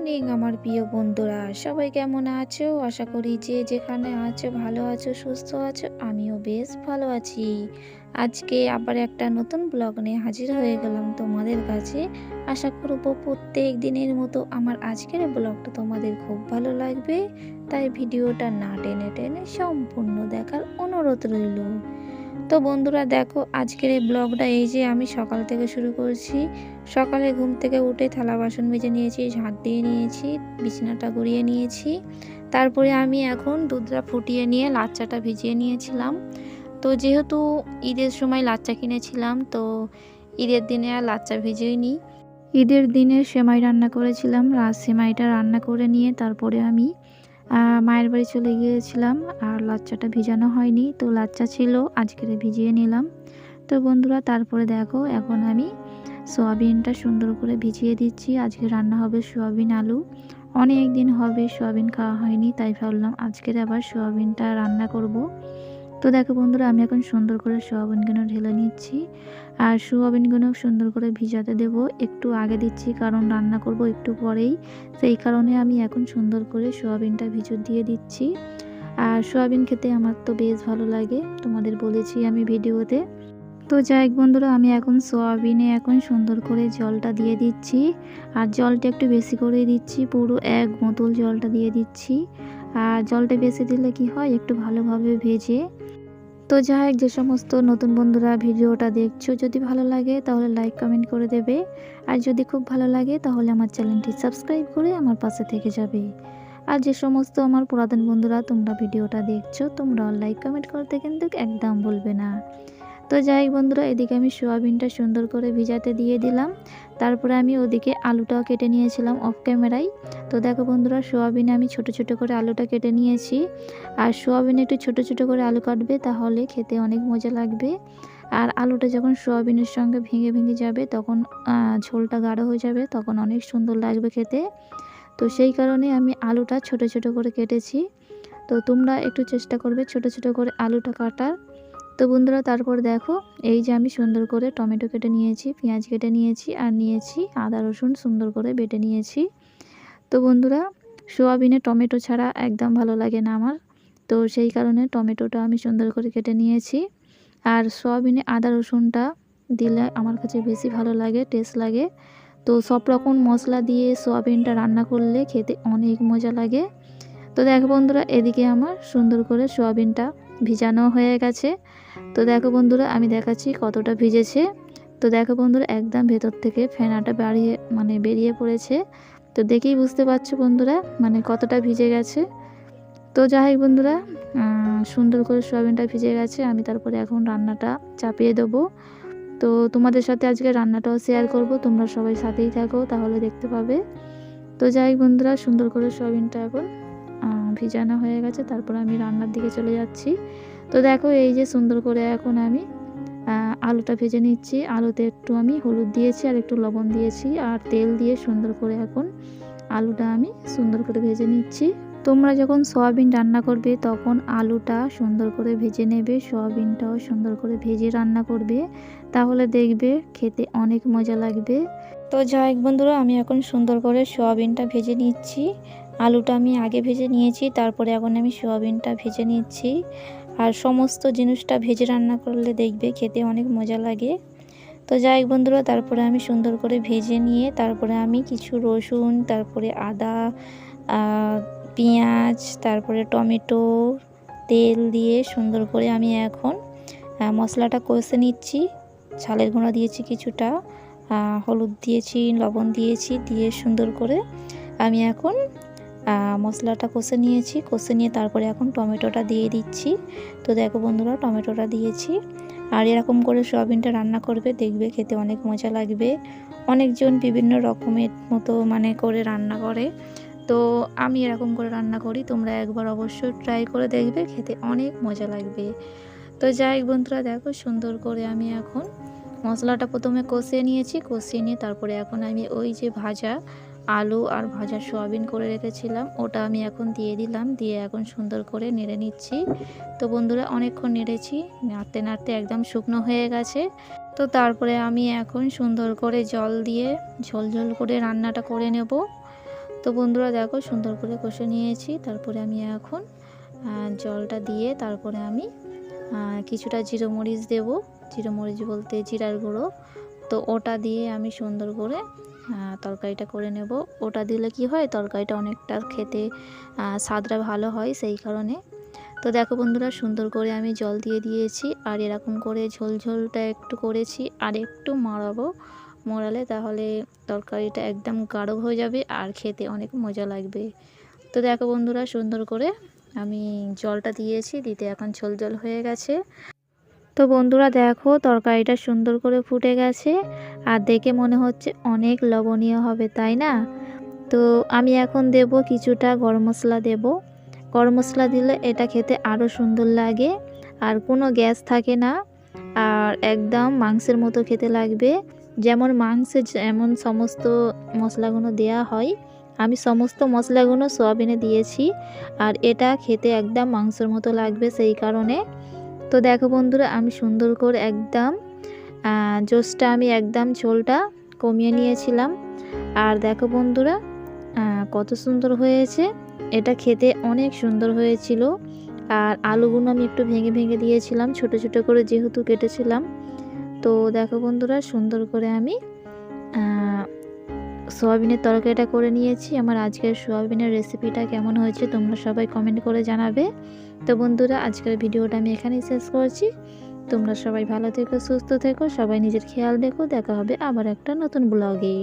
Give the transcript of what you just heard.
Morning আমার প্রিয় বন্ধুরা, সবাই কেমন আছো? আশা করি যে যেখানে আছো ভালো আছো, সুস্থ আছো। আমিও বেশ ভালো আছি। আজকে আবার একটা নতুন ব্লগ নিয়ে হাজির হয়ে গেলাম তোমাদের কাছে। আশা করব প্রত্যেক দিনের মতো আমার আজকের ব্লগটা তোমাদের খুব ভালো লাগবে, তাই ভিডিওটা না টেনে টেনে সম্পূর্ণ দেখার অনুরোধ রইল। তো বন্ধুরা দেখো, আজকের এই ব্লগটা এই যে আমি সকাল থেকে শুরু করছি। সকালে ঘুম থেকে উঠে থালা বাসন মেজে নিয়েছি, ঝাঁট দিয়ে নিয়েছি, বিছানাটা গড়িয়ে নিয়েছি। তারপরে আমি এখন দুধটা ফুটিয়ে নিয়ে লাচ্চাটা ভিজিয়ে নিয়েছিলাম। তো যেহেতু ঈদের সময় লাচ্চা কিনেছিলাম, তো ঈদের দিনে আর লাচ্চা ভিজিয়ে নিই। ঈদের দিনে সেমাই রান্না করেছিলাম। সেমাইটা রান্না করে নিয়ে তারপরে আমি মায়ের বাড়ি চলে গিয়েছিলাম, আর লাচ্চাটা ভিজানো হয়নি, তো লাচ্চা ছিল আজকের ভিজিয়ে নিলাম। তো বন্ধুরা তারপরে দেখো, এখন আমি সোয়াবিনটা সুন্দর করে ভিজিয়ে দিচ্ছি। আজকে রান্না হবে সোয়াবিন আলু। অনেক দিন হবে সোয়াবিন খাওয়া হয়নি, তাই ভাবলাম আজকের আবার সোয়াবিনটা রান্না করব। তো দেখো বন্ধুরা, আমি এখন সুন্দর করে সোয়াবিনগুলো ঢেলে নিচ্ছি। আর সোয়াবিনগুলো সুন্দর করে ভিজাতে দেব, একটু আগে দিচ্ছি কারণ রান্না করব একটু পরেই, সেই কারণে আমি এখন সুন্দর করে সোয়াবিনটা ভিজে দিয়ে দিচ্ছি। আর সোয়াবিন খেতে আমার তো বেশ ভালো লাগে, তোমাদের বলেছি আমি ভিডিওতে। তো যাই হোক বন্ধুরা, আমি এখন সোয়াবিনে এখন সুন্দর করে জলটা দিয়ে দিচ্ছি। আর জলটা একটু বেশি করে দিচ্ছি, পুরো এক বোতল জলটা দিয়ে দিচ্ছি। আর জলটা বেশি দিলে কি হয়, একটু ভালোভাবে ভেজে। তো যাই হোক, যে সমস্ত নতুন বন্ধুরা ভিডিওটা দেখছো, যদি ভালো লাগে তাহলে লাইক কমেন্ট করে দেবে। আর যদি খুব ভালো লাগে তাহলে আমার চ্যানেলটি সাবস্ক্রাইব করে আমার পাশে থেকে যাবে। আর যে সমস্ত আমার পুরাতন বন্ধুরা তোমরা ভিডিওটা দেখছো, তোমরা লাইক কমেন্ট করতে কিন্তু একদম ভুলবে না। তো যাই হোক বন্ধুরা, এদিকে আমি সোয়াবিনটা সুন্দর করে ভিজাতে দিয়ে দিলাম। তারপরে আমি ওদিকে আলুটাও কেটে নিয়েছিলাম অফ ক্যামেরায়। তো দেখো বন্ধুরা, সোয়াবিনে আমি ছোট ছোট করে আলুটা কেটে নিয়েছি। আর সোয়াবিনে একটু ছোট ছোট করে আলু কাটবে, তাহলে খেতে অনেক মজা লাগবে। আর আলুটা যখন সোয়াবিনের সঙ্গে ভেঙে ভেঙে যাবে, তখন ঝোলটা গাঢ় হয়ে যাবে, তখন অনেক সুন্দর লাগবে খেতে। তো সেই কারণে আমি আলুটা ছোট ছোট করে কেটেছি। তো তোমরা একটু চেষ্টা করবে ছোট ছোট করে আলুটা কাটার। তো বন্ধুরা তারপর দেখো, এই যে আমি সুন্দর করে টমেটো কেটে নিয়েছি, পেঁয়াজ কেটে নিয়েছি, আর নিয়েছি আদা রসুন সুন্দর করে বেটে নিয়েছি। তো বন্ধুরা, সোয়াবিনে টমেটো ছাড়া একদম ভালো লাগে না আমার, তো সেই কারণে টমেটোটা আমি সুন্দর করে কেটে নিয়েছি। আর সোয়াবিনে আদা রসুনটা দিলে আমার কাছে বেশি ভালো লাগে, টেস্ট লাগে। তো সব রকম মশলা দিয়ে সোয়াবিনটা রান্না করলে খেতে অনেক মজা লাগে। তো দেখো বন্ধুরা, এদিকে আমার সুন্দর করে সোয়াবিনটা ভিজানো হয়ে গেছে। তো দেখো বন্ধুরা, আমি দেখাচ্ছি কতটা ভিজেছে। তো দেখো বন্ধুরা, একদম ভেতর থেকে ফেনাটা বেরিয়ে পড়েছে। তো দেখেই বুঝতে পারছো বন্ধুরা, কতটা ভিজে গেছে। তো যাই হোক বন্ধুরা, সুন্দর করে সোয়াবিনটা ভিজে গেছে। আমি তারপরে এখন রান্নাটা চাপিয়ে দেবো। তো তোমাদের সাথে আজকে রান্নাটাও শেয়ার করব, তোমরা সবাই সাথেই থাকো, তাহলে দেখতে পাবে। তো যাই হোক বন্ধুরা, সুন্দর করে সোয়াবিনটা এখন ভিজানো হয়ে গেছে। তারপর আমি রান্নার দিকে চলে যাচ্ছি। তো দেখো, এই যে সুন্দর করে এখন আমি আলুটা ভেজে নিচ্ছি। আলুতে একটু আমি হলুদ দিয়েছি, আর একটু লবণ দিয়েছি, আর তেল দিয়ে সুন্দর করে এখন আলুটা আমি সুন্দর করে ভেজে নিচ্ছি। তোমরা যখন সয়াবিন রান্না করবে তখন আলুটা সুন্দর করে ভেজে নেবে, সয়াবিনটাও সুন্দর করে ভেজে রান্না করবে, তাহলে দেখবে খেতে অনেক মজা লাগবে। তো যাই হোক বন্ধুরা, আমি এখন সুন্দর করে সয়াবিনটা ভেজে নিচ্ছি। আলুটা আমি আগে ভেজে নিয়েছি, তারপরে এখন আমি সয়াবিনটা ভেজে নিচ্ছি। আর সমস্ত জিনিসটা ভেজে রান্না করলে দেখবে খেতে অনেক মজা লাগে। তো যাই হোক বন্ধুরা, তারপরে আমি সুন্দর করে ভেজে নিয়ে তারপরে আমি কিছু রসুন, তারপরে আদা, পেঁয়াজ, তারপরে টমেটো, তেল দিয়ে সুন্দর করে আমি এখন মশলাটা কষে নিচ্ছি। ঝালের গুঁড়া দিয়েছি কিছুটা, হলুদ দিয়েছি, লবণ দিয়েছি, দিয়ে সুন্দর করে আমি এখন মশলাটা কষে নিয়েছি। কষে নিয়ে তারপরে এখন টমেটোটা দিয়ে দিচ্ছি। তো দেখো বন্ধুরা, টমেটোটা দিয়েছি। আর এরকম করে সয়াবিনটা রান্না করবে, দেখবে খেতে অনেক মজা লাগবে। অনেকজন বিভিন্ন রকমের মতো করে রান্না করে, তো আমি এরকম করে রান্না করি। তোমরা একবার অবশ্যই ট্রাই করে দেখবে, খেতে অনেক মজা লাগবে। তো যাই হোক বন্ধুরা, দেখো সুন্দর করে আমি এখন মশলাটা প্রথমে কষিয়ে নিয়েছি। কষিয়ে নিয়ে তারপরে এখন আমি ওই যে ভাজা আলু আর ভাজা সোয়াবিন করে রেখেছিলাম, ওটা আমি এখন দিয়ে দিলাম। দিয়ে এখন সুন্দর করে নেড়ে নিচ্ছি। তো বন্ধুরা, অনেকক্ষণ নেড়েছি, নাড়তে নাড়তে একদম শুকনো হয়ে গেছে। তো তারপরে আমি এখন সুন্দর করে জল দিয়ে ঝোল ঝোল করে রান্নাটা করে নেব। তো বন্ধুরা দেখো সুন্দর করে কষে নিয়েছি। তারপরে আমি এখন জলটা দিয়ে তারপরে আমি কিছুটা জিরে মরিচ দেবো। জিরে মরিচ বলতে জিরার গুঁড়ো। তো ওটা দিয়ে আমি সুন্দর করে তরকারিটা করে নেব। ওটা দিলে কি হয়, তরকারিটা অনেকটা খেতে স্বাদটা ভালো হয়, সেই কারণে। তো দেখো বন্ধুরা সুন্দর করে আমি জল দিয়ে দিয়েছি, আর এরকম করে ঝোল ঝোলটা একটু করেছি, আর একটু মরালে তাহলে তরকারিটা একদম গাঢ় হয়ে যাবে আর খেতে অনেক মজা লাগবে। তো দেখো বন্ধুরা সুন্দর করে আমি জলটা দিয়েছি, দিতে এখন ঝোল ঝোল হয়ে গেছে। তো বন্ধুরা দেখো তরকারিটা সুন্দর করে ফুটে গেছে, আর দেখে মনে হচ্ছে অনেক লবণীয় হবে, তাই না? তো আমি এখন দেব কিছুটা গরম মশলা দেব। গরম মশলা দিলে এটা খেতে আরও সুন্দর লাগে, আর কোনো গ্যাস থাকে না, আর একদম মাংসের মতো খেতে লাগবে। যেমন মাংসে যেমন সমস্ত মশলাগুলো দেয়া হয়, আমি সমস্ত মশলাগুলো সোয়াবিনে দিয়েছি, আর এটা খেতে একদম মাংসের মতো লাগবে, সেই কারণে। তো দেখো বন্ধুরা আমি সুন্দর করে একদম জোসটা আমি একদম ঝোলটা কমিয়ে নিয়েছিলাম। আর দেখো বন্ধুরা কত সুন্দর হয়েছে, এটা খেতে অনেক সুন্দর হয়েছিল। আর আলুগুলো আমি একটু ভেঙে ভেঙে দিয়েছিলাম, ছোট ছোট করে যেহেতু কেটেছিলাম। তো দেখো বন্ধুরা সুন্দর করে আমি সোয়াবিনের তরকারিটা করে নিয়েছি। আমার আজকের সোয়াবিনের রেসিপিটা কেমন হয়েছে তোমরা সবাই কমেন্ট করে জানাবে। তো বন্ধুরা আজকের ভিডিওটা আমি এখানেই শেষ করছি। তোমরা সবাই ভালো থেকো, সুস্থ থেকো, সবাই নিজের খেয়াল রেখো। দেখা হবে আবার একটা নতুন ব্লগে।